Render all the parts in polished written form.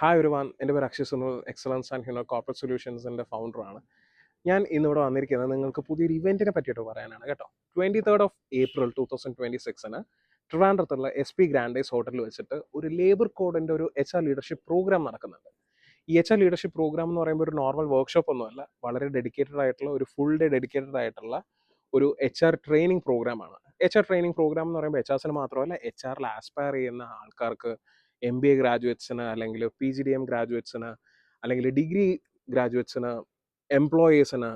Hi ഒരുവാൻ, എൻ്റെ പേര് Akshay Sunil, excellence and corporate സൊല്യൂഷൻസിൻ്റെ ഫൗണ്ടറാണ്. ഞാൻ ഇന്നിവിടെ വന്നിരിക്കുന്നത് നിങ്ങൾക്ക് പുതിയൊരു ഇവൻറ്റിനെ പറ്റിയിട്ട് പറയാനാണ് കേട്ടോ. 23rd ഓഫ് ഏപ്രിൽ 2026 ട്രിവാൻഡ്രത്തുള്ള SP ഗ്രാൻഡേസ് ഹോട്ടലിൽ വെച്ചിട്ട് ഒരു ലേബർ കോഡിൻ്റെ ഒരു HR ലീഡർഷിപ്പ് പ്രോഗ്രാം നടക്കുന്നുണ്ട്. ഈ HR ലീഡർഷിപ്പ് പ്രോഗ്രാം എന്ന് പറയുമ്പോൾ ഒരു നോർമൽ വർക്ക്ഷോപ്പ് ഒന്നുമല്ല, വളരെ ഡെഡിക്കേറ്റഡ് ആയിട്ടുള്ള ഒരു ഫുൾ ഡേ ഡെഡിക്കേറ്റഡ് ആയിട്ടുള്ള ഒരു HR ട്രെയിനിങ് പ്രോഗ്രാമാണ്. HR ട്രെയിനിങ് പ്രോഗ്രാം എന്ന് പറയുമ്പോൾ HRസിന് മാത്രമല്ല, HRൽ ആസ്പയർ ചെയ്യുന്ന ആൾക്കാർക്ക്, MBA ഗ്രാജുവേറ്റ്സിന്, അല്ലെങ്കിൽ PGDM ഗ്രാജുവേറ്റ്സിന്, അല്ലെങ്കിൽ ഡിഗ്രി ഗ്രാജുവേറ്റ്സിന്, എംപ്ലോയീസിന്,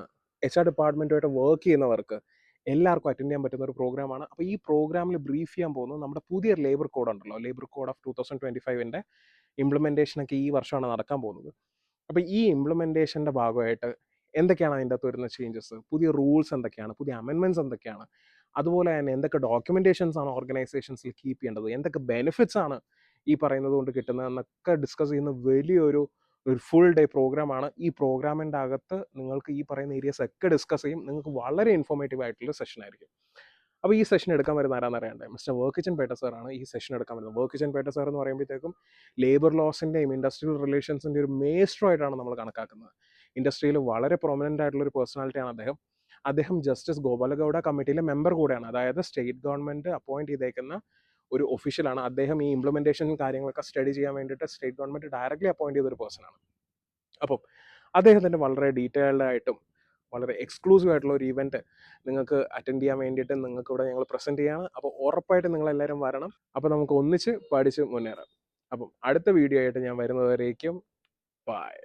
HR ഡിപ്പാർട്ട്മെൻറ്റുമായിട്ട് വർക്ക് ചെയ്യുന്നവർക്ക് എല്ലാവർക്കും അറ്റൻഡ് ചെയ്യാൻ പറ്റുന്ന ഒരു പ്രോഗ്രാമാണ്. അപ്പോൾ ഈ പ്രോഗ്രാമിൽ ബ്രീഫ് ചെയ്യാൻ പോകുന്നത് നമ്മുടെ പുതിയ ലേബർ കോഡ് ഉണ്ടല്ലോ, ലേബർ കോഡ് ഓഫ് 2025ൻ്റെ ഇംപ്ലിമെൻറ്റേഷനൊക്കെ ഈ വർഷമാണ് നടക്കാൻ പോകുന്നത്. അപ്പോൾ ഈ ഇംപ്ലിമെൻറ്റേഷൻ്റെ ഭാഗമായിട്ട് എന്തൊക്കെയാണ് അതിൻ്റെ അകത്ത് വരുന്ന ചേഞ്ചസ്, പുതിയ റൂൾസ് എന്തൊക്കെയാണ്, പുതിയ അമെൻമെൻറ്റ്സ് എന്തൊക്കെയാണ്, അതുപോലെ തന്നെ എന്തൊക്കെ ഡോക്യുമെൻറ്റേഷൻസ് ആണ് ഓർഗനൈസേഷൻസിൽ കീപ്പ് ചെയ്യേണ്ടത്, എന്തൊക്കെ ബെനിഫിറ്റ്സ് ആണ് ഈ പറയുന്നത് കൊണ്ട് കിട്ടുന്നതെന്നൊക്കെ ഡിസ്കസ് ചെയ്യുന്ന വലിയൊരു ഫുൾ ഡേ പ്രോഗ്രാമാണ്. ഈ പ്രോഗ്രാമിൻ്റെ അകത്ത് നിങ്ങൾക്ക് ഈ പറയുന്ന ഏരിയസ് ഒക്കെ ഡിസ്കസ് ചെയ്യും. നിങ്ങൾക്ക് വളരെ ഇൻഫോർമേറ്റീവ് ആയിട്ടുള്ള സെഷൻ ആയിരിക്കും. അപ്പോൾ ഈ സെഷൻ എടുക്കാൻ വരുന്ന ആരാന്ന് അറിയണ്ടേ? മിസ്റ്റർ വർക്കിച്ചൻ പേട്ട സാറാണ് ഈ സെഷൻ എടുക്കാൻ വരുന്നത്. വർക്കിച്ചൻ പേട്ട സാർ എന്ന് പറയുമ്പോഴത്തേക്കും ലേബർ ലോസിൻ്റെയും ഇൻഡസ്ട്രിയൽ റിലേഷൻസിൻ്റെ ഒരു മേസ്റ്റർ ആയിട്ടാണ് നമ്മൾ കണക്കാക്കുന്നത്. ഇൻഡസ്ട്രിയിൽ വളരെ പ്രൊമനൻ്റ് ആയിട്ടുള്ള ഒരു പേഴ്സണാലിറ്റിയാണ് അദ്ദേഹം. അദ്ദേഹം ജസ്റ്റിസ് ഗോപാലഗൗഡ കമ്മിറ്റിയിലെ മെമ്പർ കൂടെയാണ്. അതായത് സ്റ്റേറ്റ് ഗവൺമെൻറ് അപ്പോയിൻറ്റ് ചെയ്തേക്കുന്ന ഒരു ഒഫീഷ്യലാണ്. അദ്ദേഹം ഈ ഇംപ്ലിമെൻറ്റേഷൻ കാര്യങ്ങളൊക്കെ സ്റ്റഡി ചെയ്യാൻ വേണ്ടിയിട്ട് സ്റ്റേറ്റ് ഗവൺമെൻറ് ഡയറക്റ്റ്ലി അപ്പോയിൻറ്റ് ചെയ്തൊരു പേഴ്സണാണ്. അപ്പം അദ്ദേഹത്തിൻ്റെ വളരെ ഡീറ്റെയിൽഡ് ആയിട്ടും വളരെ എക്സ്ക്ലൂസീവ് ആയിട്ടുള്ള ഒരു ഇവൻറ്റ് നിങ്ങൾക്ക് അറ്റൻഡ് ചെയ്യാൻ വേണ്ടിയിട്ട് നിങ്ങൾക്ക് ഇവിടെ ഞങ്ങൾ പ്രസൻറ്റ് ചെയ്യാണ്. അപ്പോൾ ഉറപ്പായിട്ട് നിങ്ങളെല്ലാവരും വരണം. അപ്പോൾ നമുക്ക് ഒന്നിച്ച് പഠിച്ച് മുന്നേറാം. അപ്പം അടുത്ത വീഡിയോ ആയിട്ട് ഞാൻ വരുന്നതുവരേക്കും ബൈ.